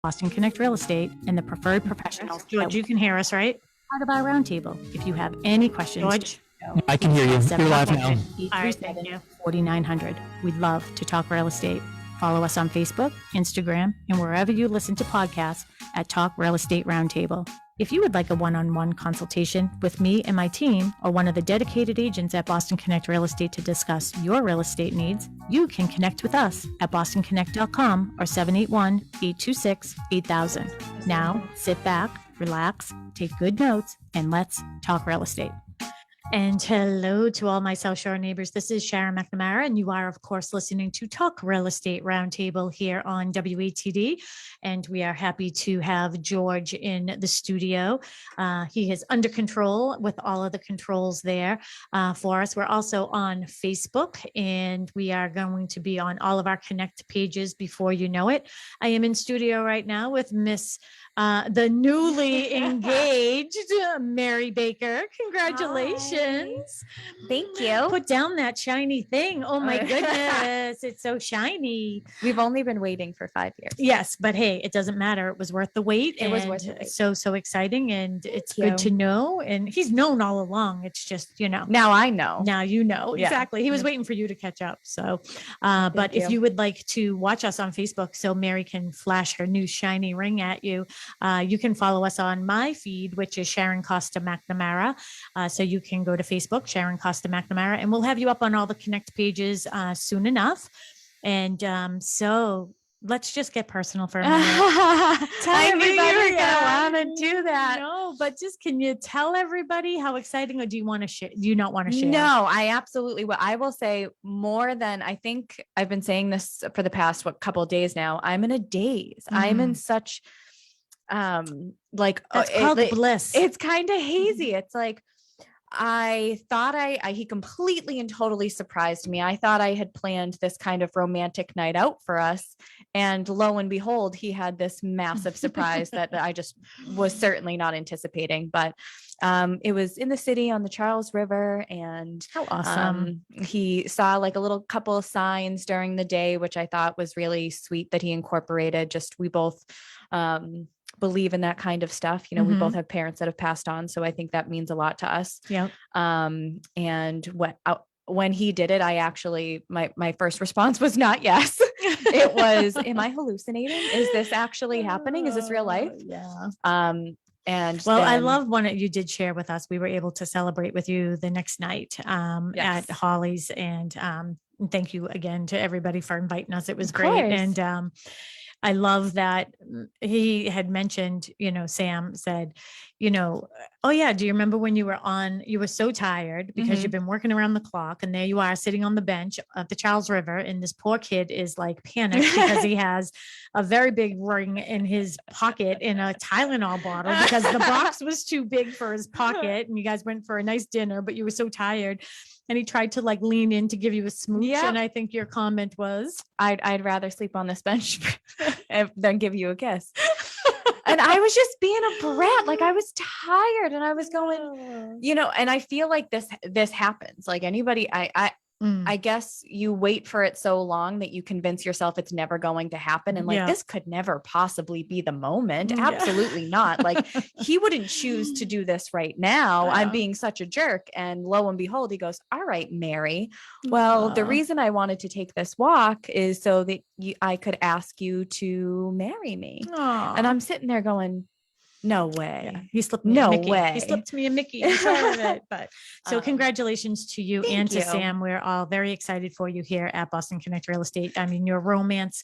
Boston Connect Real Estate, and the preferred professionals. George, you can hear us, right? Part of our roundtable. If you have any questions, George, I can hear you. You're live now. All right, thank you. 4900. We'd love to talk real estate. Follow us on Facebook, Instagram, and wherever you listen to podcasts at Talk Real Estate Roundtable. If you would like a one-on-one consultation with me and my team or one of the dedicated agents at Boston Connect Real Estate to discuss your real estate needs, you can connect with us at bostonconnect.com or 781-826-8000. Now, sit back, relax, take good notes, and let's talk real estate. And hello to all my South Shore neighbors. This is Sharon McNamara, and you are, of course, listening to Talk Real Estate Roundtable here on WATD. And we are happy to have George in the studio. He is under control with all of the controls there for us. We're also on Facebook, and we are going to be on all of our Connect pages before you know it. I am in studio right now with the newly engaged Mary Baker. Congratulations. Hi. Thank you. Put down that shiny thing. Oh my goodness. It's so shiny. We've only been waiting for 5 years. Yes, but hey, it doesn't matter. It was worth the wait. It was worth the wait. So exciting. And it's good to know. And he's known all along. It's just, Now I know. Now you know. Yeah. Exactly. He was waiting for you to catch up. So, but if you would like to watch us on Facebook so Mary can flash her new shiny ring at you, you can follow us on my feed, which is Sharon Costa McNamara. So you can go to Facebook, Sharon Costa McNamara, and we'll have you up on all the Connect pages soon enough. And so let's just get personal for a minute. I knew you were gonna want to do that. No, but just can you tell everybody how exciting, or do you want to share? Do you not want to share? No, I absolutely will. I will say more than I think I've been saying this for the past couple of days now. I'm in a daze. I'm in such That's called bliss. It's kind of hazy. It's like I thought he completely and totally surprised me. I thought I had planned this kind of romantic night out for us, and lo and behold, he had this massive surprise that I just was certainly not anticipating. But it was in the city on the Charles River, and how awesome. He saw like a little couple of signs during the day, which I thought was really sweet that he incorporated. Just we both believe in that kind of stuff. We both have parents that have passed on. So I think that means a lot to us. Yeah. And when he did it, I actually, my first response was not yes. It was, am I hallucinating? Is this actually happening? Is this real life? Yeah. And I love one that you did share with us. We were able to celebrate with you the next night at Holly's. And thank you again to everybody for inviting us. It was great. And I love that he had mentioned, Sam said, oh yeah, do you remember when you were so tired because you've been working around the clock, and there you are sitting on the bench at the Charles River, and this poor kid is like panicked because he has a very big ring in his pocket in a Tylenol bottle because the box was too big for his pocket, and you guys went for a nice dinner, but you were so tired. And he tried to like lean in to give you a smooch. Yep. And I think your comment was, I'd rather sleep on this bench than give you a kiss. And I was just being a brat. Like I was tired, and I was going, and I feel like this happens. Like anybody, I guess you wait for it so long that you convince yourself it's never going to happen. And this could never possibly be the moment. Yeah. Absolutely not. Like he wouldn't choose to do this right now. Yeah. I'm being such a jerk. And lo and behold, he goes, all right, Mary. Well, the reason I wanted to take this walk is so that I could ask you to marry me. Aww. And I'm sitting there going, no way. Yeah. He slipped me a Mickey. He slipped me a Mickey. I'm sorry of it. But so congratulations to you and to Sam. We're all very excited for you here at Boston Connect Real Estate. I mean, your romance,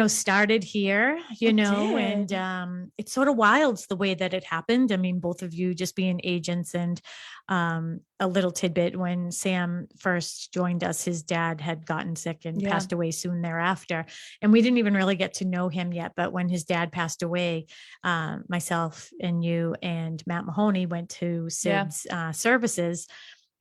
started here, and it's sort of wild the way that it happened. I mean, both of you just being agents, and a little tidbit, when Sam first joined us, his dad had gotten sick and passed away soon thereafter. And we didn't even really get to know him yet. But when his dad passed away, myself and you and Matt Mahoney went to Sid's services.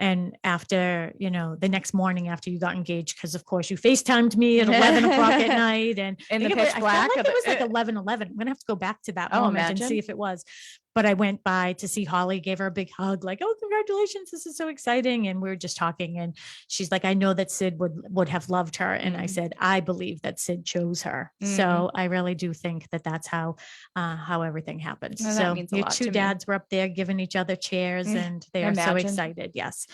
And after, the next morning after you got engaged, because of course you FaceTimed me at 11 o'clock at night, and in the pitch black. I felt like it was like 11:11. I'm going to have to go back to that moment and see if it was. but I went by to see Holly, gave her a big hug, like, oh, congratulations. This is so exciting. And we were just talking, and she's like, I know that Sid would have loved her. And I said, I believe that Sid chose her. So I really do think that that's how everything happens. Well, that So means a your lot two to me. dads were up there giving each other chairs, and they are so Imagine. excited. Yes.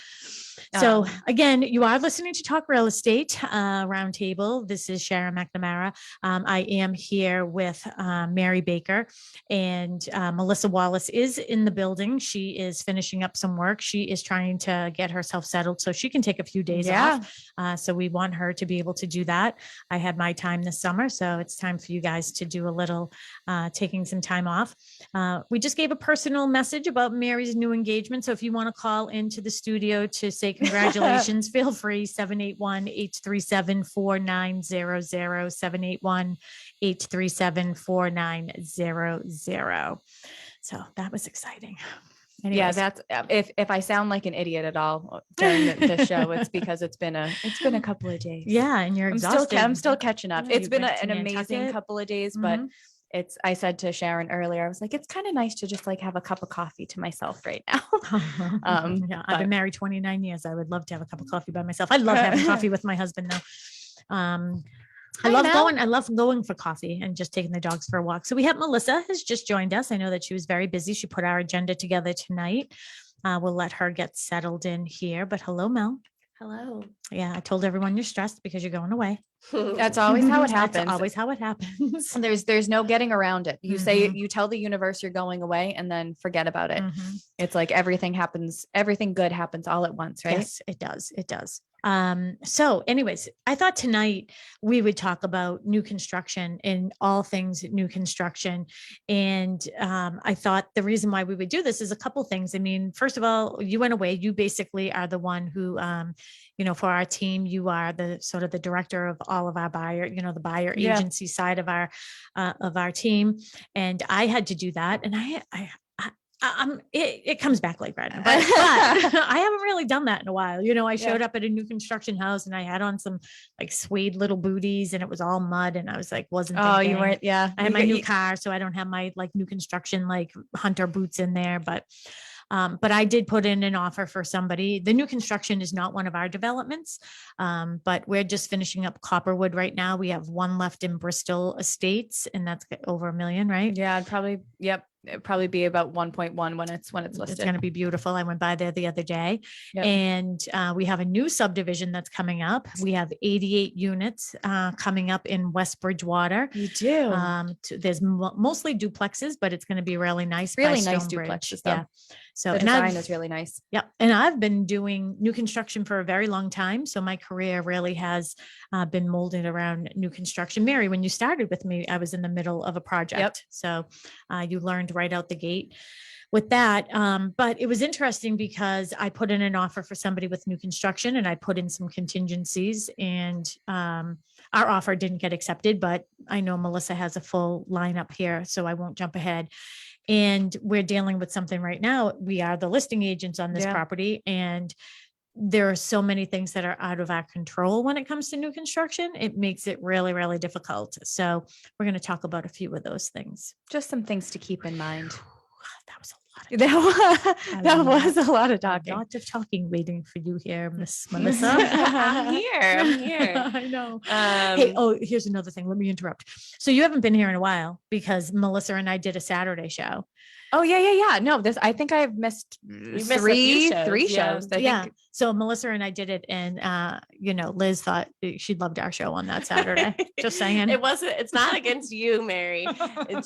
So again, you are listening to Talk Real Estate Roundtable. This is Sharon McNamara. I am here with Mary Baker, and Melissa Wallace is in the building. She is finishing up some work. She is trying to get herself settled so she can take a few days off. So we want her to be able to do that. I had my time this summer, so it's time for you guys to do a little taking some time off. We just gave a personal message about Mary's new engagement. So if you want to call into the studio to say congratulations, feel free. 781-837-4900, 781-837-4900. So that was exciting. Anyways. Yeah, that's if I sound like an idiot at all during the show, it's because it's been a couple of days. Yeah, and you're exhausted. I'm still catching up. Yeah, It's been went to an amazing Nantucket. couple of days, but I said to Sharon earlier, I was like, it's kind of nice to just like have a cup of coffee to myself right now. Yeah, I've been married 29 years. I would love to have a cup of coffee by myself. I love having coffee with my husband though. I love going for coffee and just taking the dogs for a walk. So we have Melissa has just joined us. I know that she was very busy. She put our agenda together tonight. We'll let her get settled in here, but hello, Mel. Hello. Yeah, I told everyone you're stressed because you're going away. That's always how it happens. That's always how it happens. And there's no getting around it. You say, you tell the universe you're going away and then forget about it. It's like everything good happens all at once, right? Yes, it does. It does. So anyways, I thought tonight we would talk about new construction and all things new construction. And I thought the reason why we would do this is a couple things. I mean, first of all, you went away. You basically are the one who, for our team, you are the sort of the director of all of our buyer, the buyer agency side of our team. And I had to do that. And it comes back like that, but I haven't really done that in a while. I showed up at a new construction house and I had on some like suede little booties and it was all mud. And I was like, you weren't. Yeah. I had my new car, so I don't have my like new construction, like hunter boots in there, but I did put in an offer for somebody. The new construction is not one of our developments, but we're just finishing up Copperwood right now. We have one left in Bristol Estates, and that's over $1 million, right? Yeah, it'd probably be about 1.1 when it's listed. It's going to be beautiful. I went by there the other day. Yep. And we have a new subdivision that's coming up. We have 88 units coming up in West Bridgewater. You do. There's mostly duplexes, but it's going to be really nice. Really nice Stonebridge. duplexes, though. Yeah. So the design is really nice. Yep. And I've been doing new construction for a very long time. So my career really has been molded around new construction. Mary, when you started with me, I was in the middle of a project. Yep. So you learned right out the gate with that. But it was interesting because I put in an offer for somebody with new construction and I put in some contingencies, and our offer didn't get accepted, but I know Melissa has a full lineup here, so I won't jump ahead. And we're dealing with something right now. We are the listing agents on this property, and there are so many things that are out of our control when it comes to new construction. It makes it really, really difficult. So we're going to talk about a few of those things. Just some things to keep in mind. That was a lot. That was a lot of talking. Lots of talking waiting for you here, Miss Melissa. I'm here. I know. Hey, here's another thing. Let me interrupt. So you haven't been here in a while because Melissa and I did a Saturday show. Oh yeah. No, I think I've missed three shows. Yeah. So Melissa and I did it, and Liz thought she loved our show on that Saturday. Just saying. It's not against you, Mary.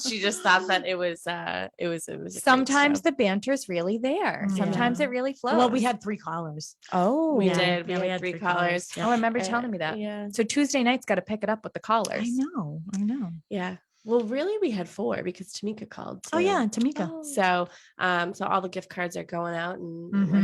She just thought that it was sometimes the banter's really there. Sometimes it really flows. Well, we had 3 callers. Oh, we did. We had 3 callers. Oh, I remember telling me that. Yeah. So Tuesday night's got to pick it up with the callers. I know. Yeah. Well, really, we had 4 because Tamika called too. Oh yeah, Tamika. So all the gift cards are going out, and we're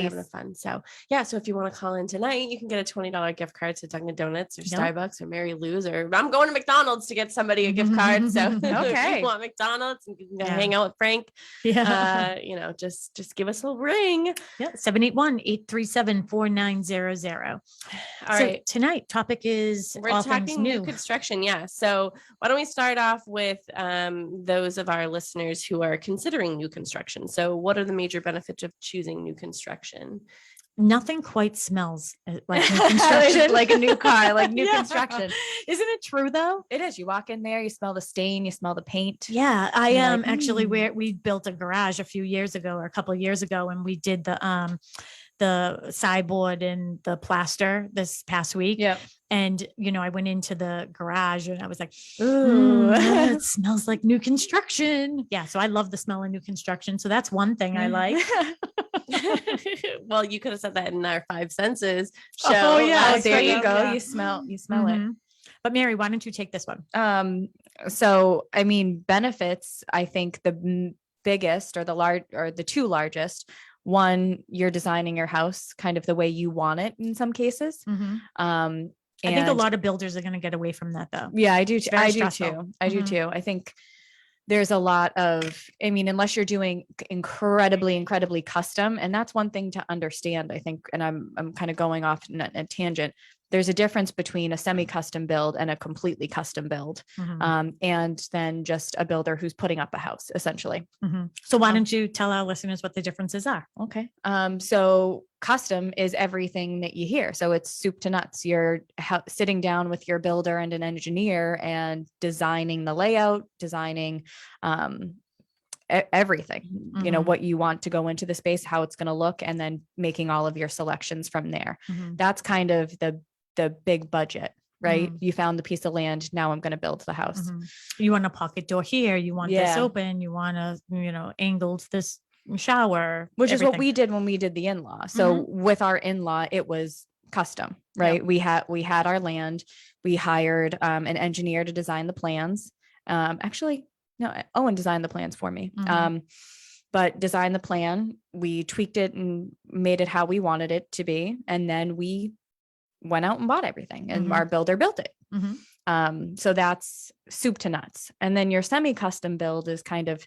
having fun. So yeah, so if you want to call in tonight, you can get a $20 gift card to Dunkin' Donuts or Starbucks or Mary Lou's, or I'm going to McDonald's to get somebody a gift card. So if you want McDonald's and you can hang out with Frank, just give us a ring. Yeah, 781-837-4900. All right. Tonight topic is we're all talking things new construction. Yeah. So why don't we start off? off with those of our listeners who are considering new construction. So what are the major benefits of choosing new construction? Nothing quite smells like new construction. Like a new car, like new construction. Isn't it true though? It is. You walk in there, you smell the stain, you smell the paint. Yeah, I am like, actually where we built a garage a few years ago or a couple of years ago, and we did the sideboard and the plaster this past week. Yeah. And, I went into the garage and I was like, ooh, it smells like new construction. Yeah. So I love the smell of new construction. So that's one thing I like. Well, you could have said that in our 5 senses show. Oh yeah. There you go. Yeah. You smell it. But Mary, why don't you take this one? So, I mean, benefits, I think the biggest or the two largest. One, you're designing your house kind of the way you want it in some cases. I think a lot of builders are going to get away from that though. Yeah, I do. I do stressful. too. I think there's a lot of, unless you're doing incredibly custom, and that's one thing to understand, I think, and I'm kind of going off on a tangent. There's a difference between a semi-custom build and a completely custom build. And then just a builder who's putting up a house essentially. So why don't you tell our listeners what the differences are? Okay. So custom is everything that you hear. So it's soup to nuts. You're sitting down with your builder and an engineer and designing the layout, designing everything, what you want to go into the space, how it's going to look, and then making all of your selections from there. That's kind of the big budget, right? You found the piece of land. Now I'm going to build the house. You want a pocket door here. You want this open. You want a, angled this shower, which is what we did when we did the in-law. So with our in-law, it was custom, right? Yep. We had our land. We hired an engineer to design the plans. Actually, no, Owen designed the plans for me. But designed the plan, we tweaked it and made it how we wanted it to be. And then we went out and bought everything and our builder built it. So that's soup to nuts. And then your semi-custom build is kind of,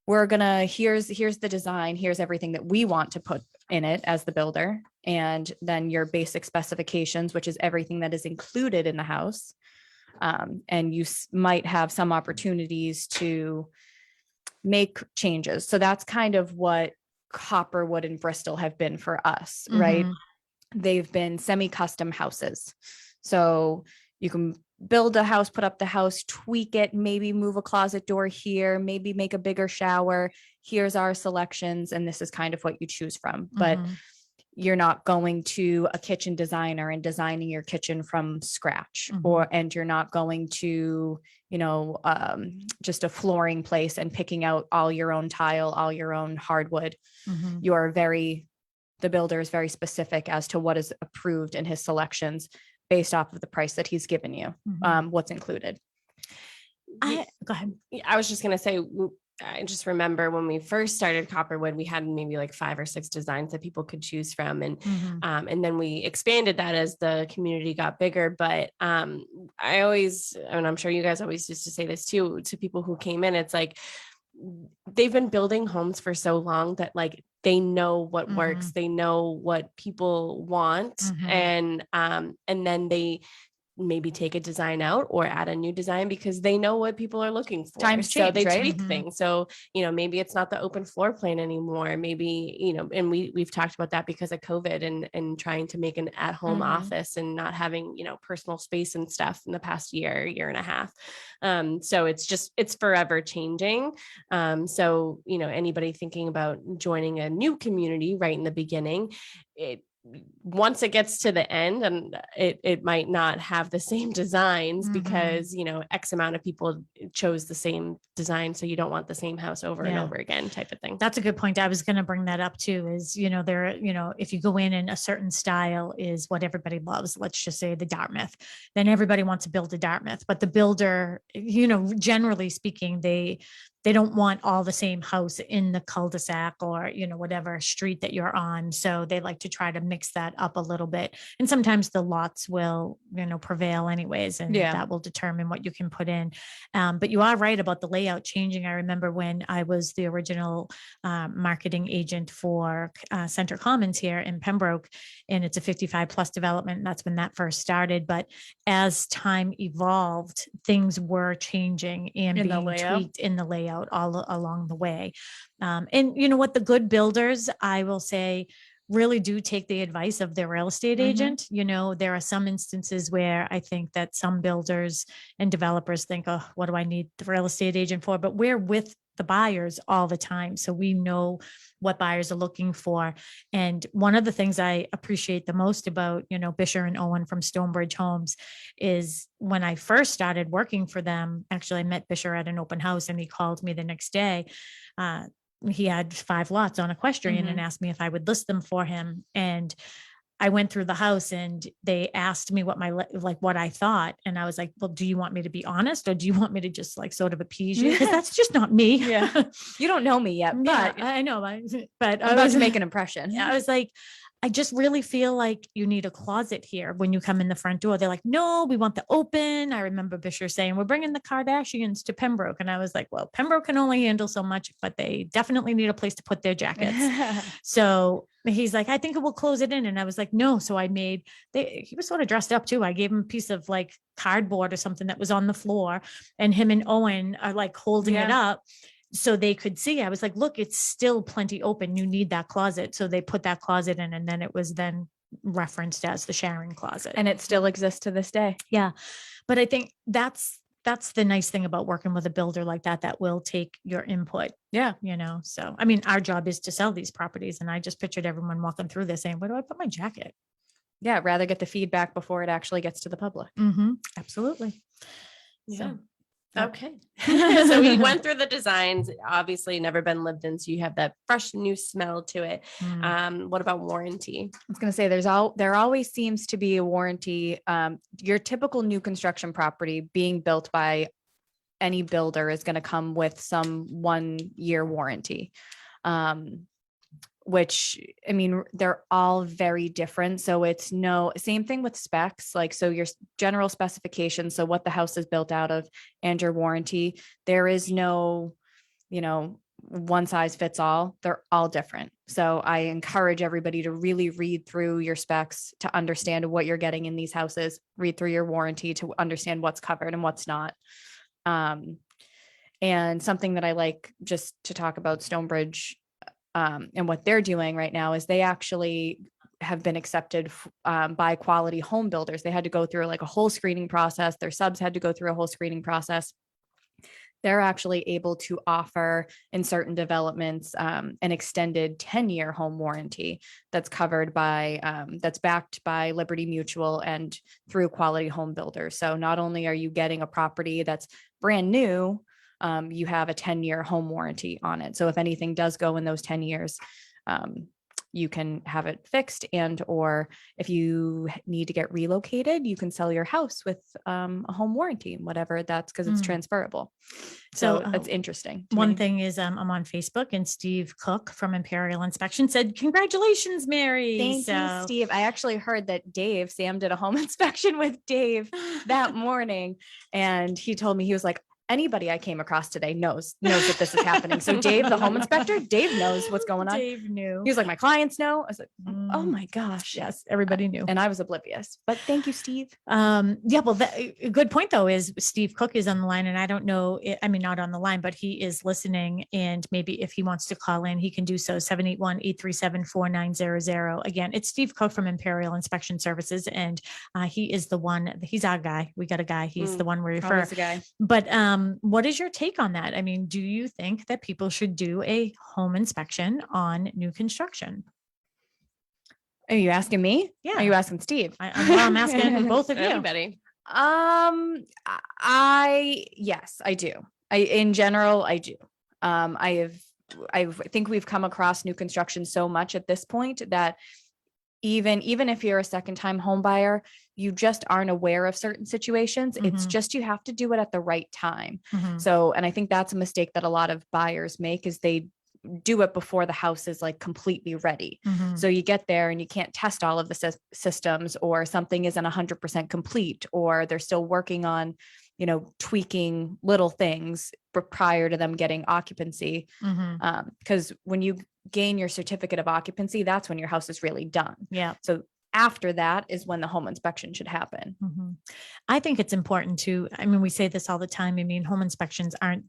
here's the design, here's everything that we want to put in it as the builder. And then your basic specifications, which is everything that is included in the house. And you might have some opportunities to make changes. So that's kind of what Copperwood and Bristol have been for us, right? They've been semi-custom houses. So you can build a house, put up the house, tweak it, maybe move a closet door here, maybe make a bigger shower. Here's our selections. And this is kind of what you choose from. But you're not going to a kitchen designer and designing your kitchen from scratch, and you're not going to, just a flooring place and picking out all your own tile, all your own hardwood. The builder is very specific as to what is approved in his selections based off of the price that he's given you, what's included. Go ahead. I was just going to say, I just remember when we first started Copperwood, we had maybe like 5 or 6 designs that people could choose from. And then we expanded that as the community got bigger. But I always, and I'm sure you guys always used to say this too, to people who came in, it's like, they've been building homes for so long that like, they know what works, they know what people want. And then they maybe take a design out or add a new design because they know what people are looking for. Times change, so they right? tweak things. So, maybe it's not the open floor plan anymore. Maybe, and we've talked about that because of COVID and trying to make an at-home office and not having, personal space and stuff in the past year and a half. So it's forever changing. So, anybody thinking about joining a new community right in the beginning, once it gets to the end, and it might not have the same designs because, X amount of people chose the same design. So you don't want the same house over and over again type of thing. That's a good point. I was going to bring that up too, is, if you go in and a certain style is what everybody loves, let's just say the Dartmouth, then everybody wants to build a Dartmouth, but the builder, generally speaking, they they don't want all the same house in the cul-de-sac or, whatever street that you're on. So they like to try to mix that up a little bit. And sometimes the lots will, prevail anyways, and that will determine what you can put in. But you are right about the layout changing. I remember when I was the original marketing agent for Center Commons here in Pembroke, and it's a 55 plus development. And that's when that first started. But as time evolved, things were changing and being tweaked in the layout all along the way. And you know what, the good builders, I will say, really do take the advice of their real estate agent. There are some instances where I think that some builders and developers think, oh, what do I need the real estate agent for? But we're with the buyers all the time. So we know what buyers are looking for. And one of the things I appreciate the most about, Bisher and Owen from Stonebridge Homes is when I first started working for them, actually I met Bisher at an open house and he called me the next day. He had 5 lots on Equestrian and asked me if I would list them for him. And I went through the house and they asked me what what I thought. And I was like, well, do you want me to be honest or do you want me to just sort of appease you? Because that's just not me. Yeah. You don't know me yet, but I know. But I'm about to make an impression. I was like, I just really feel like you need a closet here when you come in the front door. They're like, no, we want the open. I remember Bisher saying, we're bringing the Kardashians to Pembroke. And I was like, well, Pembroke can only handle so much, but they definitely need a place to put their jackets. So he's like, I think it will close it in. And I was like, no. So he was sort of dressed up too. I gave him a piece of cardboard or something that was on the floor, and him and Owen are holding it up so they could see. I was like, look, it's still plenty open. You need that closet. So they put that closet in, and then it was then referenced as the sharing closet. And it still exists to this day. Yeah. But I think that's the nice thing about working with a builder like that will take your input. Yeah. So, I mean, our job is to sell these properties. And I just pictured everyone walking through this saying, where do I put my jacket? Yeah. Rather get the feedback before it actually gets to the public. Absolutely. Yeah. Okay. So we went through the designs, obviously never been lived in. So you have that fresh new smell to it. What about warranty? I was going to say there always seems to be a warranty. Your typical new construction property being built by any builder is going to come with some 1-year warranty. Which, I mean, they're all very different. So it's same thing with specs, so your general specifications, so what the house is built out of and your warranty, there is no, one size fits all. They're all different. So I encourage everybody to really read through your specs to understand what you're getting in these houses, read through your warranty to understand what's covered and what's not. And something that I like just to talk about Stonebridge and what they're doing right now is they actually have been accepted by quality home builders. They had to go through a whole screening process. Their subs had to go through a whole screening process. They're actually able to offer in certain developments an extended 10-year home warranty that's covered by, that's backed by Liberty Mutual and through quality home builders. So not only are you getting a property that's brand new, you have a 10-year home warranty on it. So if anything does go in those 10 years, you can have it fixed, and or if you need to get relocated, you can sell your house with a home warranty, whatever that's, because it's transferable. So that's interesting. One thing is I'm on Facebook, and Steve Cook from Imperial Inspection said, congratulations, Mary. Thank you, Steve. I actually heard that Sam did a home inspection with Dave that morning, and he told me, he was like, anybody I came across today knows that this is happening. So Dave, the home inspector, Dave knows what's going on. Dave knew. He was like, my clients know. I was like, oh my gosh. Yes, everybody knew. And I was oblivious, but thank you, Steve. Yeah, well, a good point though is Steve Cook is on the line, and I don't know, not on the line, but he is listening, and maybe if he wants to call in, he can do so. 781-837-4900. Again, it's Steve Cook from Imperial Inspection Services, and he is the one, he's our guy. We got a guy. He's the one we refer. Always a guy. But what is your take on that? I mean, do you think that people should do a home inspection on new construction? Are you asking me? Yeah. Are you asking Steve? I'm asking both of you. Everybody. Yes, I do. In general, I do. I think we've come across new construction so much at this point that even if you're a second time home buyer, you just aren't aware of certain situations. It's just, you have to do it at the right time. So, and I think that's a mistake that a lot of buyers make, is they do it before the house is like completely ready. So you get there and you can't test all of the systems, or something isn't 100% complete, or they're still working on, you know, tweaking little things prior to them getting occupancy. Because when you gain your certificate of occupancy, that's when your house is really done. Yeah. So after that is when the home inspection should happen. I think it's important to, I mean, we say this all the time. I mean, home inspections aren't,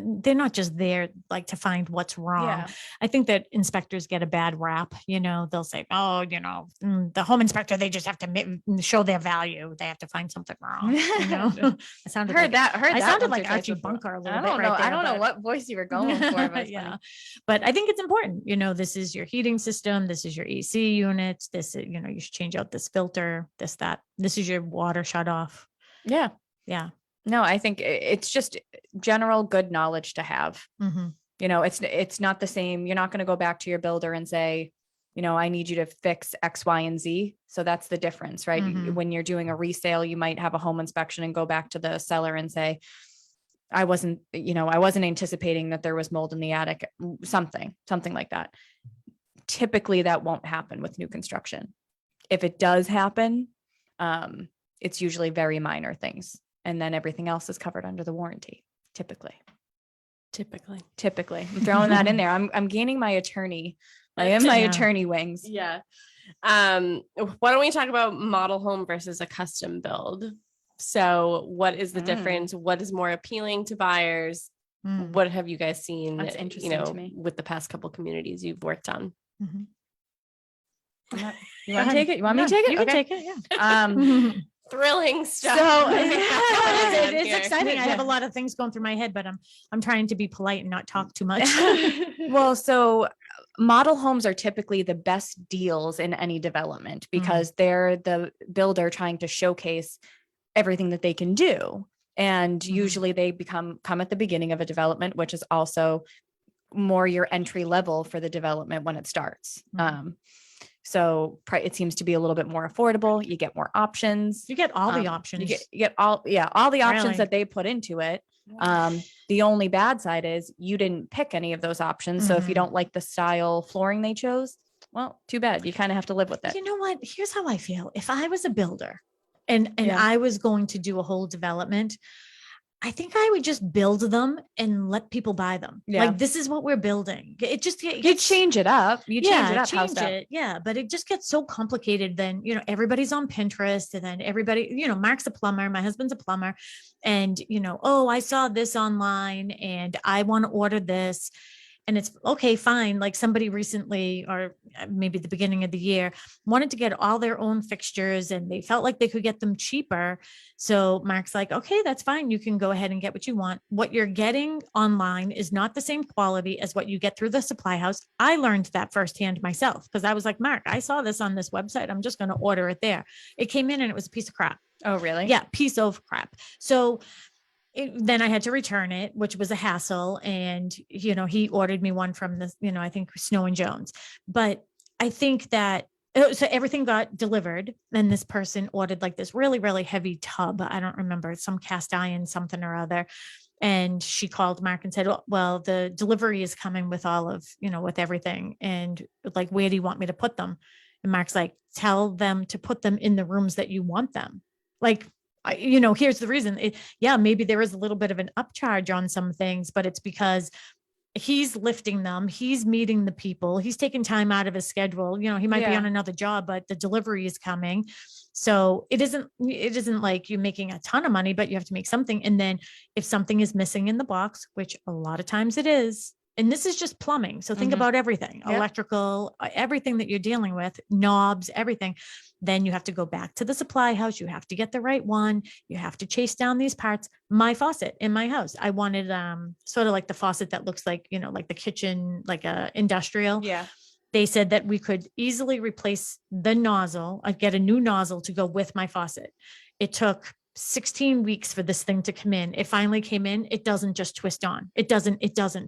they're not just there like to find what's wrong. Yeah. I think that inspectors get a bad rap. You know, they'll say, oh, you know, the home inspector, they just have to show their value. They have to find something wrong. You know, I sounded Heard like, that. I sounded like once or twice Archie before. Bunker a little I bit don't right know. there. I don't know but- what voice you were going for. But yeah. But I think it's important. You know, this is your heating system. This is your AC units. This is, you know, you should change out this filter, this, that. This is your water shut off. Yeah. Yeah. No, I think it's just general good knowledge to have. You know, it's not the same. You're not going to go back to your builder and say, you know, I need you to fix X, Y, and Z. So that's the difference, right? When you're doing a resale, you might have a home inspection and go back to the seller and say, I wasn't anticipating that there was mold in the attic, something like that. Typically that won't happen with new construction. If it does happen, it's usually very minor things. And then everything else is covered under the warranty. Typically. I'm throwing that in there. I'm gaining my attorney. I am my attorney wings. Yeah. Why don't we talk about model home versus a custom build? So what is the difference? What is more appealing to buyers? What have you guys seen? That's interesting you know, to me. with the past couple communities you've worked on. You want to take it? You want me to take it? You can take it. Yeah. Thrilling stuff. So It's it's exciting. I have a lot of things going through my head, but I'm trying to be polite and not talk too much. Well, so model homes are typically the best deals in any development because they're the builder trying to showcase everything that they can do. And usually they come at the beginning of a development, which is also more your entry level for the development when it starts. So it seems to be a little bit more affordable. You get more options. You get all the options. You get all the options that they put into it. The only bad side is you didn't pick any of those options. So if you don't like the style flooring they chose, well, too bad. You kind of have to live with it. You know what? Here's how I feel. If I was a builder and I was going to do a whole development, I think I would just build them and let people buy them. Yeah. Like, this is what we're building. It just You change it up. You change it up. Change it. Yeah. But it just gets so complicated. Then, you know, everybody's on Pinterest, and then everybody, you know, Mark's a plumber. My husband's a plumber. And, you know, oh, I saw this online and I want to order this. And it's okay, fine. Like, somebody recently, or maybe the beginning of the year, wanted to get all their own fixtures and they felt like they could get them cheaper. So Mark's like, okay, that's fine. You can go ahead and get what you want. What you're getting online is not the same quality as what you get through the supply house. I learned that firsthand myself, because I was like, Mark, I saw this on this website. I'm just going to order it there. It came in and it was a piece of crap. Oh, really? Yeah. Piece of crap. So then I had to return it, which was a hassle. And, you know, he ordered me one from the, you know, I think Snow and Jones. But I think that, so everything got delivered. Then this person ordered like this really, really heavy tub. I don't remember, some cast iron, something or other. And she called Mark and said, well, the delivery is coming with all of, you know, with everything. And like, where do you want me to put them? And Mark's like, tell them to put them in the rooms that you want them. Like, you know, here's the reason. Maybe there is a little bit of an upcharge on some things, but it's because he's lifting them. He's meeting the people. He's taking time out of his schedule. You know, he might be on another job, but the delivery is coming. So it isn't like you're making a ton of money, but you have to make something. And then if something is missing in the box, which a lot of times it is, and this is just plumbing. So think about everything, electrical, everything that you're dealing with, knobs, everything. Then you have to go back to the supply house. You have to get the right one. You have to chase down these parts. My faucet in my house, I wanted sort of like the faucet that looks like, you know, like the kitchen, like a industrial. Yeah. They said that we could easily replace the nozzle. I'd get a new nozzle to go with my faucet. It took 16 weeks for this thing to come in. It finally came in. It doesn't just twist on. It doesn't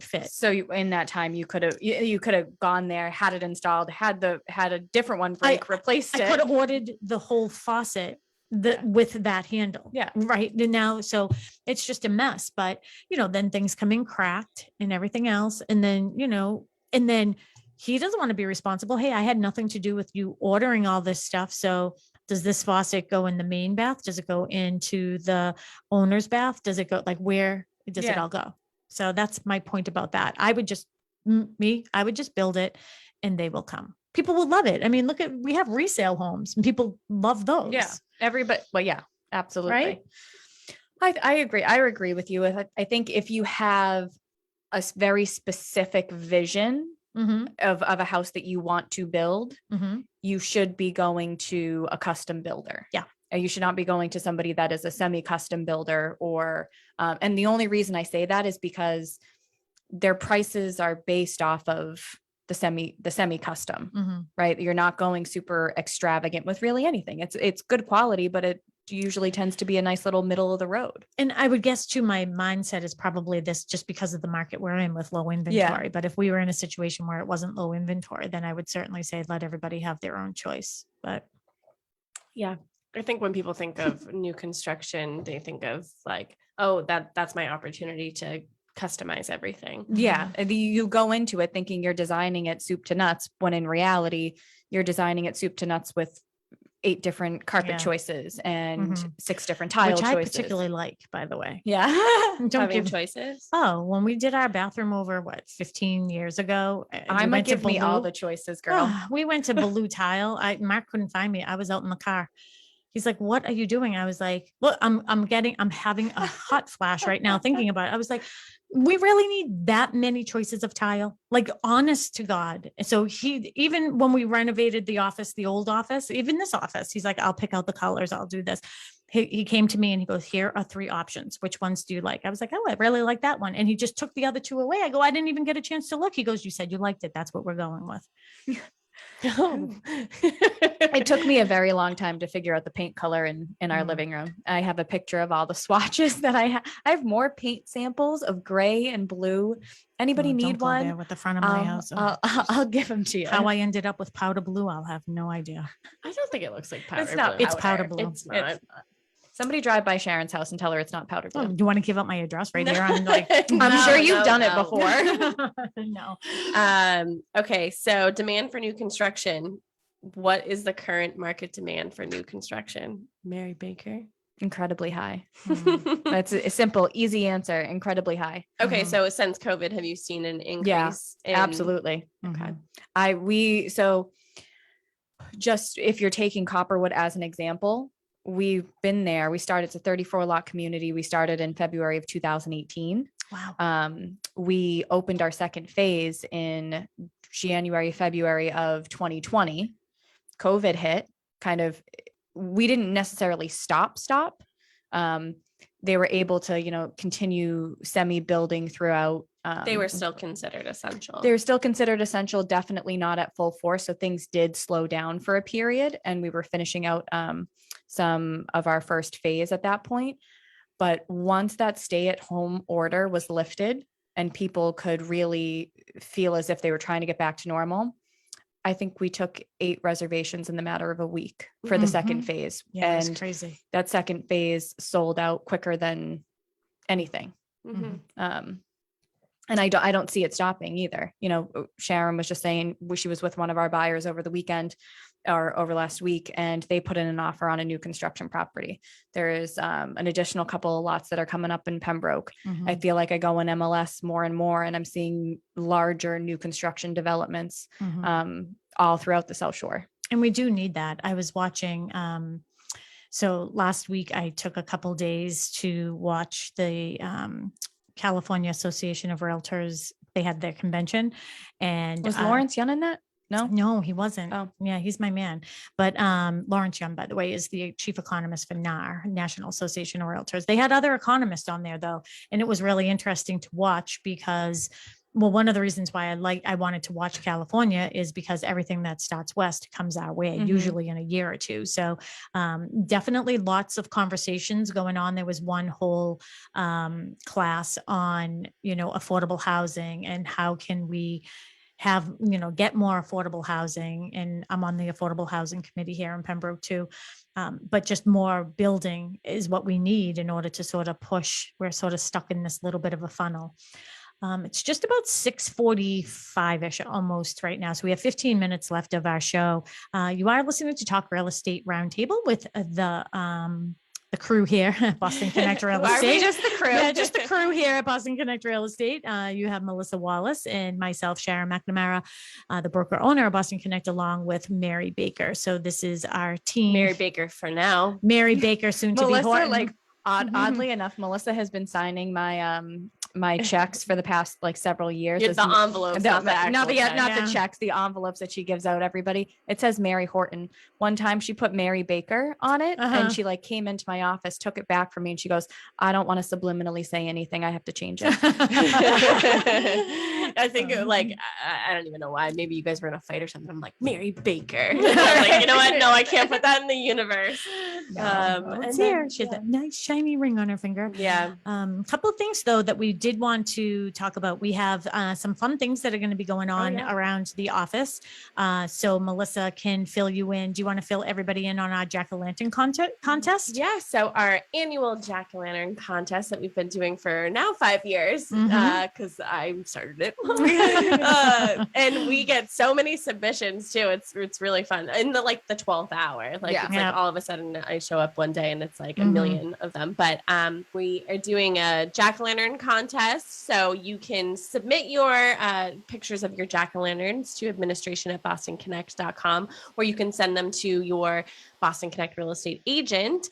fit. So in that time you could have gone there, had it installed, had a different one break, replaced it. I could have ordered the whole faucet with that handle. Yeah. Right now. So it's just a mess, but then things come in cracked and everything else. And then, and then he doesn't want to be responsible. Hey, I had nothing to do with you ordering all this stuff. So does this faucet go in the main bath? Does it go into the owner's bath? Does it go where does it all go? So that's my point about that. I would just build it and they will come. People will love it. I mean, we have resale homes and people love those. Yeah. Everybody. Well, yeah, absolutely. Right? I agree. I agree with you. I think if you have a very specific vision of a house that you want to build, you should be going to a custom builder. Yeah. And you should not be going to somebody that is a semi-custom builder and the only reason I say that is because their prices are based off of the semi-custom, right? You're not going super extravagant with really anything. It's good quality, but it usually tends to be a nice little middle of the road. And I would guess too, my mindset is probably this just because of the market we're in with low inventory. Yeah. But if we were in a situation where it wasn't low inventory, then I would certainly say let everybody have their own choice. But yeah, I think when people think of new construction, they think of like, oh, that's my opportunity to customize everything. Yeah. You go into it thinking you're designing it soup to nuts, when in reality, you're designing it soup to nuts with 8 different carpet choices and 6 different tile which choices. I particularly like, by the way. Yeah. Don't Having give choices. Oh, when we did our bathroom over 15 years ago, I might give me all the choices, girl. We went to Blue Tile. Mark couldn't find me. I was out in the car. He's like, "What are you doing?" I was like, "Look, I'm having a hot flash right now thinking about it." I was like, "We really need that many choices of tile?" Like, honest to God. So even when we renovated the office, the old office, even this office, he's like, "I'll pick out the colors. I'll do this." He came to me and he goes, "Here are 3 options. Which ones do you like?" I was like, "Oh, I really like that one." And he just took the other 2 away. I go, "I didn't even get a chance to look." He goes, "You said you liked it. That's what we're going with." Oh. It took me a very long time to figure out the paint color in our living room. I have a picture of all the swatches that I have. I have more paint samples of gray and blue. Anybody need one? There with the front of my house. I'll give them to you. How I ended up with powder blue, I'll have no idea. I don't think it looks like powder. It's not. blue. It's powder blue. It's not. Somebody drive by Sharon's house and tell her it's not powder blue. Oh, do you want to give up my address right here? I'm I'm sure you've done it before. No. Okay, so demand for new construction. What is the current market demand for new construction? Mary Baker? Incredibly high. That's a simple, easy answer. Incredibly high. Okay, so since COVID, have you seen an increase? Yeah, absolutely. Okay. So just if you're taking Copperwood as an example, we've been there. We started, it's a 34 lot community. We started in February of 2018. Wow. We opened our second phase in January, February of 2020. COVID hit, we didn't necessarily stop. They were able to, continue semi-building throughout. They were still considered essential. They were still considered essential, definitely not at full force. So things did slow down for a period, and we were finishing out some of our first phase at that point. But once that stay-at-home order was lifted and people could really feel as if they were trying to get back to normal, I think we took 8 reservations in the matter of a week for the second phase. Yeah, and it's crazy. That second phase sold out quicker than anything. And I don't see it stopping either. Sharon was just saying she was with one of our buyers over the weekend or over last week, and they put in an offer on a new construction property. There is an additional couple of lots that are coming up in Pembroke. I feel like I go in MLS more and more, and I'm seeing larger new construction developments all throughout the South Shore. And we do need that. I was watching. So last week I took a couple days to watch the California Association of Realtors. They had their convention, and was Lawrence Young in that? No, he wasn't. Oh, yeah, he's my man. But Lawrence Young, by the way, is the chief economist for NAR, National Association of Realtors. They had other economists on there though, and it was really interesting to watch because, well, one of the reasons why I wanted to watch California is because everything that starts west comes our way, usually in a year or two. So definitely lots of conversations going on. There was one whole class on, affordable housing and how can we have, get more affordable housing. And I'm on the affordable housing committee here in Pembroke too. But just more building is what we need in order to sort of push. We're sort of stuck in this little bit of a funnel. It's just about 6:45-ish almost right now. So we have 15 minutes left of our show. You are listening to Talk Real Estate Roundtable with the crew here at Boston Connect Real Estate. Just the crew. Yeah, just the crew here at Boston Connect Real Estate. You have Melissa Wallace and myself, Sharon McNamara, the broker owner of Boston Connect, along with Mary Baker. So this is our team. Mary Baker for now. Mary Baker, soon to be Horton. Oddly enough, Melissa has been signing my my checks for the past several years. The envelopes, not the checks, the envelopes that she gives out everybody. It says Mary Horton. One time she put Mary Baker on it, and she came into my office, took it back from me, and she goes, "I don't want to subliminally say anything. I have to change it." I think I don't even know why. Maybe you guys were in a fight or something. I'm like, Mary Baker. I'm like, you know what? No, I can't put that in the universe. It's here. She has that nice shiny ring on her finger. Yeah. Couple of things though that we did want to talk about. We have some fun things that are going to be going on around the office. So Melissa can fill you in. Do you want to fill everybody in on our jack-o'-lantern contest? Yeah. So our annual jack-o'-lantern contest that we've been doing for now 5 years, because I started it. And we get so many submissions too. It's really fun. In the 12th hour, it's like all of a sudden I show up one day and it's like a million of them. But we are doing a jack-o'-lantern contest. So you can submit your pictures of your jack-o'-lanterns to administration@bostonconnect.com, or you can send them to your Boston Connect real estate agent.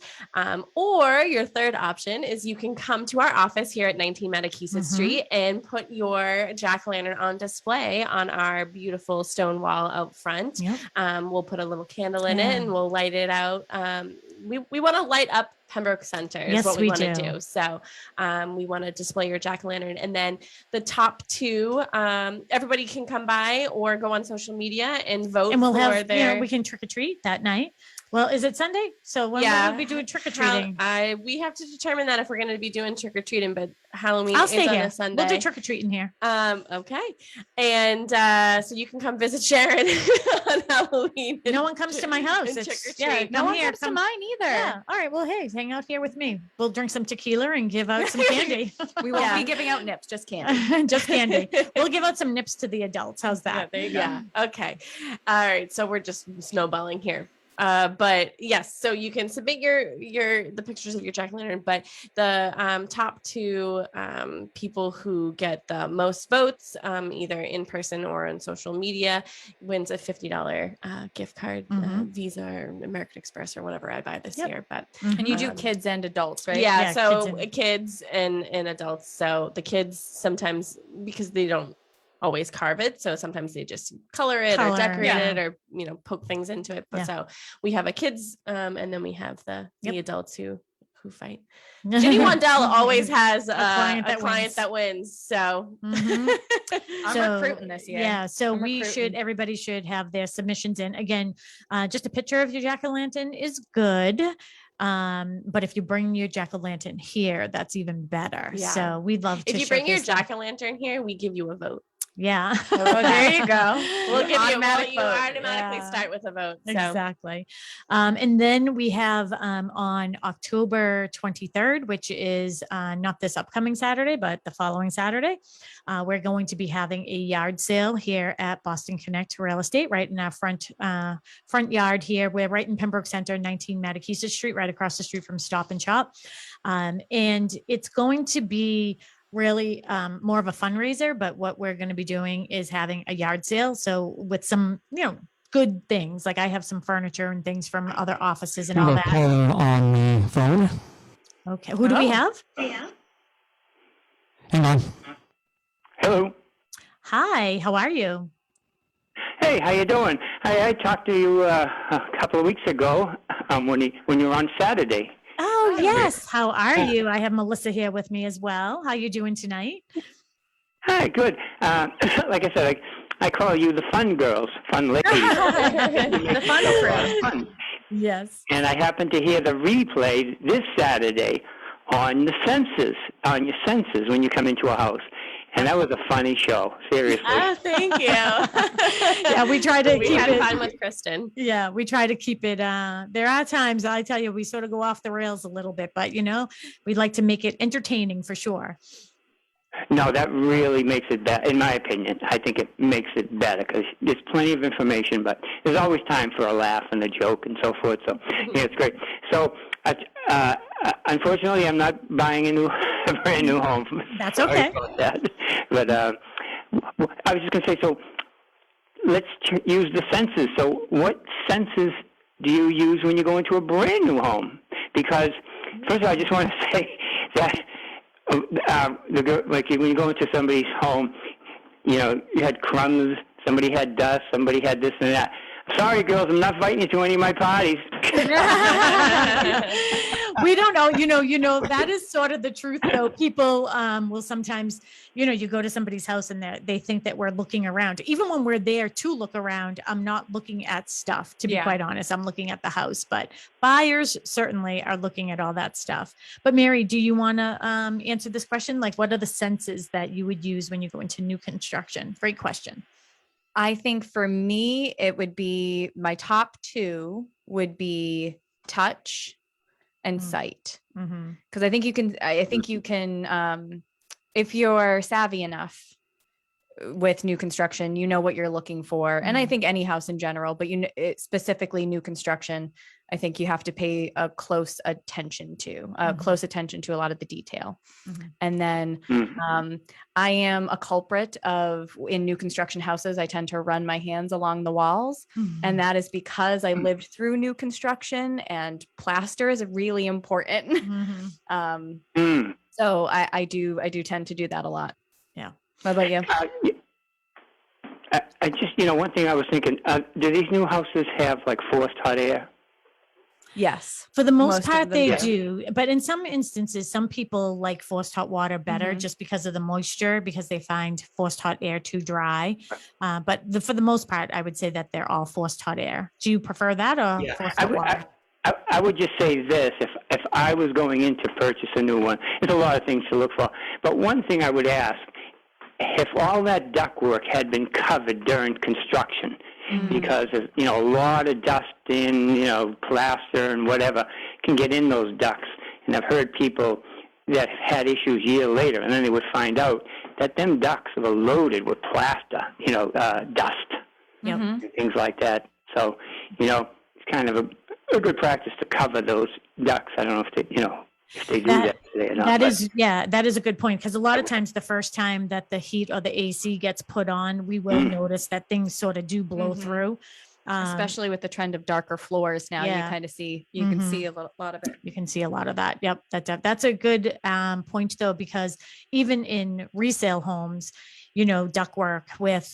Or your third option is you can come to our office here at 19 Matakeesit Street and put your jack-o'-lantern on display on our beautiful stone wall out front. Yep. We'll put a little candle in it and we'll light it out. We want to light up Pembroke Center is what we want to do. So we want to display your jack-o'-lantern, and then the top two, everybody can come by or go on social media and vote. And we'll have, we can trick or treat that night. Well, is it Sunday? So when will we be doing trick or treating? We have to determine that if we're going to be doing trick or treating, but Halloween is on a Sunday. We'll do trick or treating here. Okay. And so you can come visit Sharon on Halloween. No one comes to my house. No one comes to mine either. Yeah. All right. Well, hey, hang out here with me. We'll drink some tequila and give out some candy. We won't be giving out nips, just candy. Just candy. We'll give out some nips to the adults. How's that? Yeah, there you go. Yeah. Okay. All right. So we're just snowballing here. But yes, so you can submit the pictures of your jack-o'-lantern, but the top two people who get the most votes, either in person or on social media, wins a $50 gift card, Visa or American Express or whatever I buy this year. But and you do kids and adults, right? Yeah, so kids and adults. So the kids sometimes, because they don't always carve it, so sometimes they just color it or decorate it or poke things into it. But so we have a kids and then we have the adults who fight. Ginny Wandell always has a client that wins. So I'm recruiting this year. Yeah, so everybody should have their submissions in. Again, just a picture of your jack-o'-lantern is good. But if you bring your jack-o'-lantern here, that's even better. Yeah. So we'd love to. If you bring your jack-o'-lantern here, we give you a vote. Yeah. Oh, there you go. We'll give you automatically start with a vote. So. Exactly. And then we have on October 23rd, which is not this upcoming Saturday, but the following Saturday, we're going to be having a yard sale here at Boston Connect Real Estate, right in our front yard here. We're right in Pembroke Center, 19 Matakeesit Street, right across the street from Stop and Shop. And it's going to be really more of a fundraiser, but what we're going to be doing is having a yard sale. So with some, good things, like I have some furniture and things from other offices and all that. On the phone. Okay. Who do we have? Hang on. Hello. Hi, how are you? Hey, how you doing? I talked to you a couple of weeks ago when you were on Saturday. Oh, yes. How are you? I have Melissa here with me as well. How are you doing tonight? Hi, good. Like I said, I call you the fun girls, fun ladies. The fun crew. Fun. Yes. And I happened to hear the replay this Saturday on your senses when you come into a house. And that was a funny show, seriously. Oh, thank you. Yeah, we try to we keep had it fun with Kristen. Yeah, we try to keep it. There are times I tell you we sort of go off the rails a little bit, but we'd like to make it entertaining for sure. No, that really makes it better, in my opinion. I think it makes it better because there's plenty of information, but there's always time for a laugh and a joke and so forth. So, yeah, it's great. So, unfortunately, I'm not buying a brand new home. That's Sorry okay. about that. But I was just going to say, so let's use the senses. So, what senses do you use when you go into a brand new home? Because, first of all, I just want to say that like when you go into somebody's home, you had crumbs, somebody had dust, somebody had this and that. Sorry, girls, I'm not inviting you to any of my parties. We don't know, that is sort of the truth though. People will sometimes, you go to somebody's house and they think that we're looking around. Even when we're there to look around, I'm not looking at stuff, to be quite honest. I'm looking at the house, but buyers certainly are looking at all that stuff. But Mary, do you want to answer this question? Like, what are the senses that you would use when you go into new construction? Great question. I think for me, it would be my top two would be touch and sight. Because I think you can, if you're savvy enough with new construction, you know what you're looking for. And I think any house in general, but specifically new construction, I think you have to pay a close attention to a lot of the detail. And then I am a culprit in new construction houses, I tend to run my hands along the walls. And that is because I lived through new construction and plaster is really important. So I do tend to do that a lot. Yeah. What about you? I just, one thing I was thinking, do these new houses have like forced hot air? Yes. For the most part, they do. But in some instances, some people like forced hot water better just because of the moisture, because they find forced hot air too dry. But for the most part, I would say that they're all forced hot air. Do you prefer that or forced hot water? I would just say this, if I was going in to purchase a new one, there's a lot of things to look for. But one thing I would ask, if all that ductwork had been covered during construction, because of, a lot of dust in, plaster and whatever can get in those ducts. And I've heard people that have had issues a year later, and then they would find out that them ducts were loaded with plaster, dust, and things like that. So, it's kind of a good practice to cover those ducts. I don't know if they do that today or not. That is a good point, because a lot of times the first time that the heat or the AC gets put on, we will notice that things sort of do blow through. Especially with the trend of darker floors now, you kind of see, you can see a lot of it. You can see a lot of that. Yep. That's a good point though, because even in resale homes, ductwork with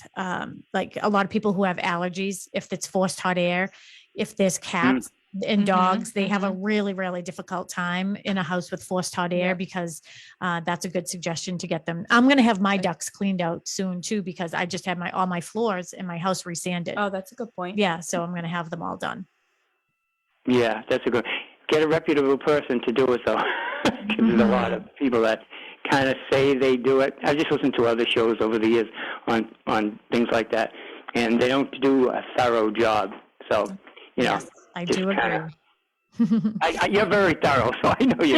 like a lot of people who have allergies, if it's forced hot air, if there's cats and dogs, they have a really, really difficult time in a house with forced hot air, because that's a good suggestion to get them. I'm going to have my ducts cleaned out soon too, because I just had all my floors in my house resanded. Oh, that's a good point. Yeah. So I'm going to have them all done. Yeah, that's get a reputable person to do it though. Because there's a lot of people that kind of say they do it. I've just listened to other shows over the years on things like that, and they don't do a thorough job. So, Yes, I do agree. You're very thorough, so I know you're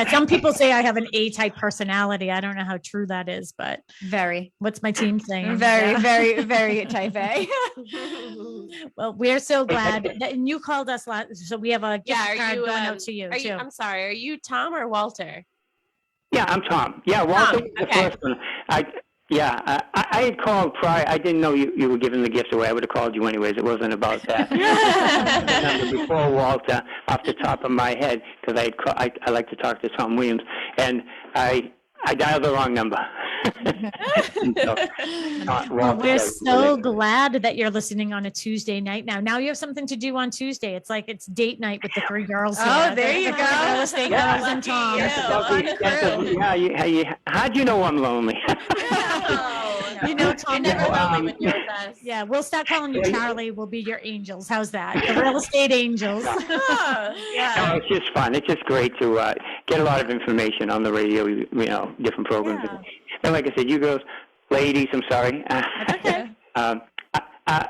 some people say I have an A-type personality. I don't know how true that is, but very. What's my team saying? Very, very, very type A. Well, we're so glad that you called us last. So we have a gift card going out to you too. I'm sorry. Are you Tom or Walter? Yeah, I'm Tom. Yeah, Walter. Tom, the first one. I had called prior. I didn't know you were giving the gifts away. I would have called you anyways. It wasn't about that. Before Walter, off the top of my head, because I like to talk to Tom Williams, and I dialed the wrong number. We're so glad that you're listening on a Tuesday night now. Now you have something to do on Tuesday. It's like it's date night with the three girls here. Oh, there you go. Real estate girls and Tom. How'd you know I'm lonely? You know, You're Tom, never lonely when you're with us. yeah, we'll start calling you Charlie. We'll be your angels. How's that? The real estate angels. Yeah. No, it's just fun. It's just great to get a lot of information on the radio, different programs. Yeah. And like I said, you girls, ladies, I'm sorry. Okay.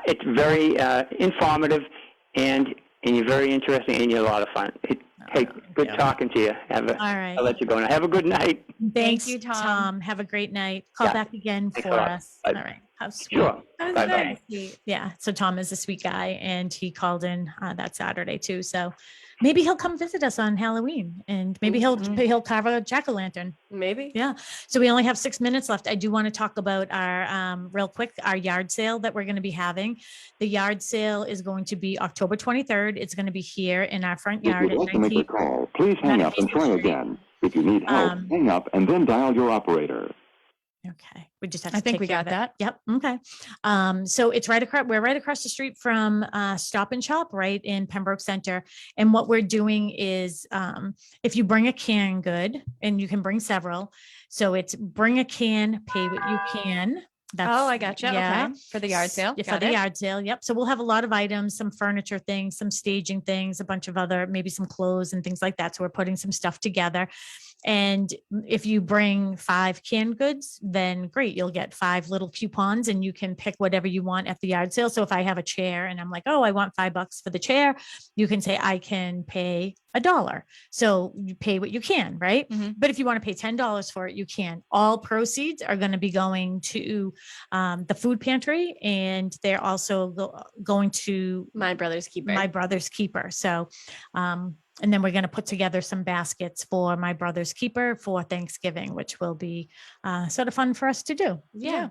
It's very informative, and you're very interesting, and you're a lot of fun. Hey, good talking to you. All right. I'll let you go now. Have a good night. Thanks, you, Tom. Tom. Have a great night. Call back again Thanks a for lot. us. Bye. All right. How sweet. Sure. That was Bye-bye. very sweet. Yeah. So Tom is a sweet guy, and he called in that Saturday too. So maybe he'll come visit us on Halloween, and maybe he'll carve a jack-o'-lantern. Maybe. Yeah. So we only have 6 minutes left. I do want to talk about our real quick, our yard sale that we're going to be having. The yard sale is going to be October 23rd. It's going to be here in our front If yard you'd at like to make a 19. call, please hang up and try again. If you need help, hang up and then dial your operator. Okay. We just have to I think take we care got of it. that. Yep. Okay. So it's we're right across the street from Stop and Shop, right in Pembroke Center. And what we're doing is if you bring a canned good, and you can bring several. So it's bring a can, pay what you can. I gotcha. Yeah. Okay. For the yard sale. Yeah, for Got the it. yard sale. Yep. So we'll have a lot of items, some furniture things, some staging things, a bunch of other, maybe some clothes and things like that. So we're putting some stuff together. And if you bring 5 canned goods, then great. You'll get 5 little coupons, and you can pick whatever you want at the yard sale. So if I have a chair and I'm like, oh, I want $5 for the chair, you can say, I can pay $1. So you pay what you can, right? Mhm. But if you want to pay $10 for it, you can. All proceeds are going to be going to the food pantry, and they're also going to My brother's keeper. my brother's keeper. So, and then we're going to put together some baskets for my brother's keeper for Thanksgiving, which will be sort of fun for us to do. Yeah.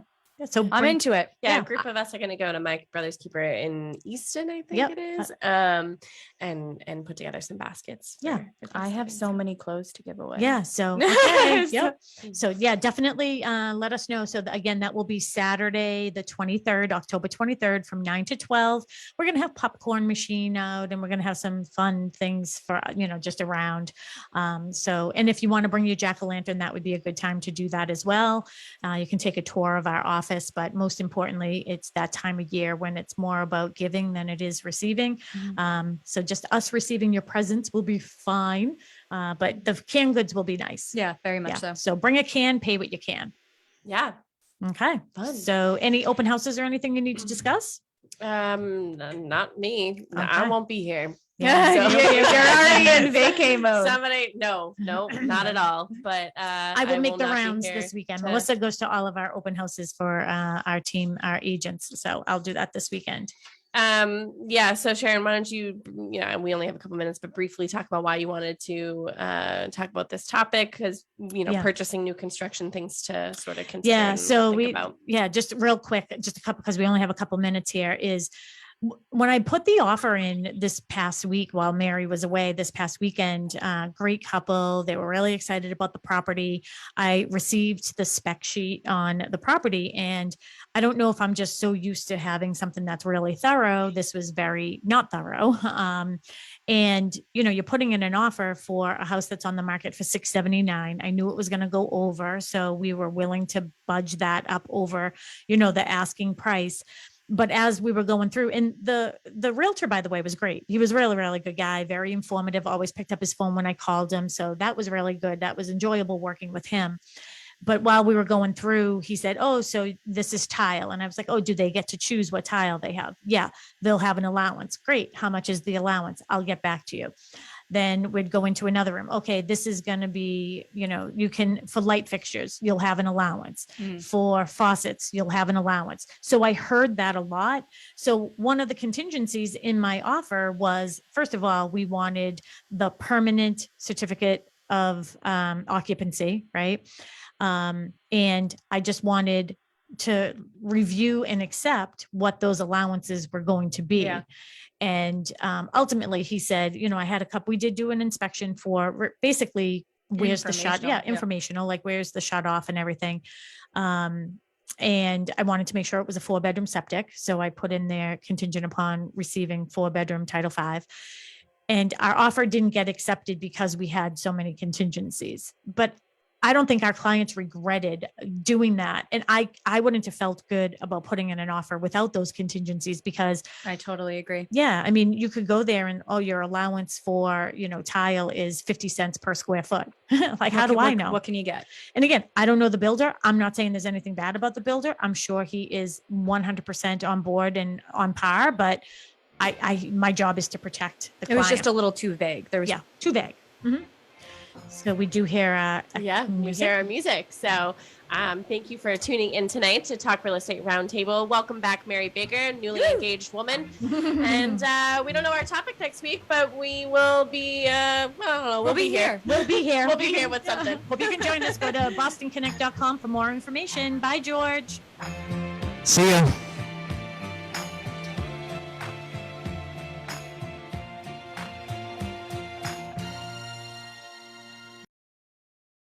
So I'm into it. Yeah, Yeah. a group of us are going to go to my brother's keeper in Easton, I think Yep. it is, and put together some baskets. Yeah. for I have Thanksgiving. so many clothes to give away. Yeah. So, okay. So- Yep. So yeah, definitely let us know. So again, that will be Saturday, the 23rd, October 23rd from 9 to 12. We're going to have popcorn machine out, and we're going to have some fun things for, just around. And if you want to bring your jack-o'-lantern, that would be a good time to do that as well. You can take a tour of our office, but most importantly, it's that time of year when it's more about giving than it is receiving. So just us receiving your presents will be fine. But the canned goods will be nice. Yeah, very much Yeah. so. So bring a can, pay what you can. Yeah. Okay. Fun. So any open houses or anything you need to discuss? Not me. Okay. I won't be here. Yeah, So- you're already in vacay mode. Somebody, no, not at all. But I will make the not be rounds here this weekend. to- Melissa goes to all of our open houses for our team, our agents. So I'll do that this weekend. Yeah. So Sharon, why don't you, we only have a couple minutes, but briefly talk about why you wanted to talk about this topic, because Yeah. purchasing new construction things to sort of consider. Yeah. and So think about. just real quick, just a couple, because we only have a couple minutes here, is when I put the offer in this past week while Mary was away this past weekend, great couple. They were really excited about the property. I received the spec sheet on the property, and I don't know if I'm just so used to having something that's really thorough. This was very not thorough. And you're putting in an offer for a house that's on the market for $679. I knew it was going to go over, so we were willing to budge that up over, the asking price. But as we were going through, and the realtor, by the way, was great. He was really, really good guy, very informative, always picked up his phone when I called him. So that was really good. That was enjoyable working with him. But while we were going through, he said, oh, so this is tile. And I was like, oh, do they get to choose what tile they have? Yeah, they'll have an allowance. Great. How much is the allowance? I'll get back to you. Then we'd go into another room. Okay, this is going to be, you can, for light fixtures, you'll have an allowance. For faucets, you'll have an allowance. So I heard that a lot. So one of the contingencies in my offer was, first of all, we wanted the permanent certificate of occupancy, right? And I just wanted to review and accept what those allowances were going to be. Yeah. And ultimately he said, I had a couple, we did do an inspection for basically where's the shut. Informational, Yeah. yeah. Informational, like where's the shut off and everything. And I wanted to make sure it was a 4-bedroom septic. So I put in there contingent upon receiving 4-bedroom Title V. And our offer didn't get accepted because we had so many contingencies. But I don't think our clients regretted doing that. And I wouldn't have felt good about putting in an offer without those contingencies, because I totally agree. yeah, I mean, you could go there and, oh, your allowance for, tile is 50 cents per square foot. Like, how do I know? What can you get? And again, I don't know the builder. I'm not saying there's anything bad about the builder. I'm sure he is 100% on board and on par, but my job is to protect the client. It was just a little too vague. There was too vague. Mm-hmm. So we do hear we hear our music. So thank you for tuning in tonight to Talk Real Estate Roundtable. Welcome back, Mary Baker, newly engaged woman. And we don't know our topic next week, but we will be, I don't know, we'll be here. We'll be here. We'll be here with something. Hope you can join us. Go to bostonconnect.com for more information. Bye, George. See ya.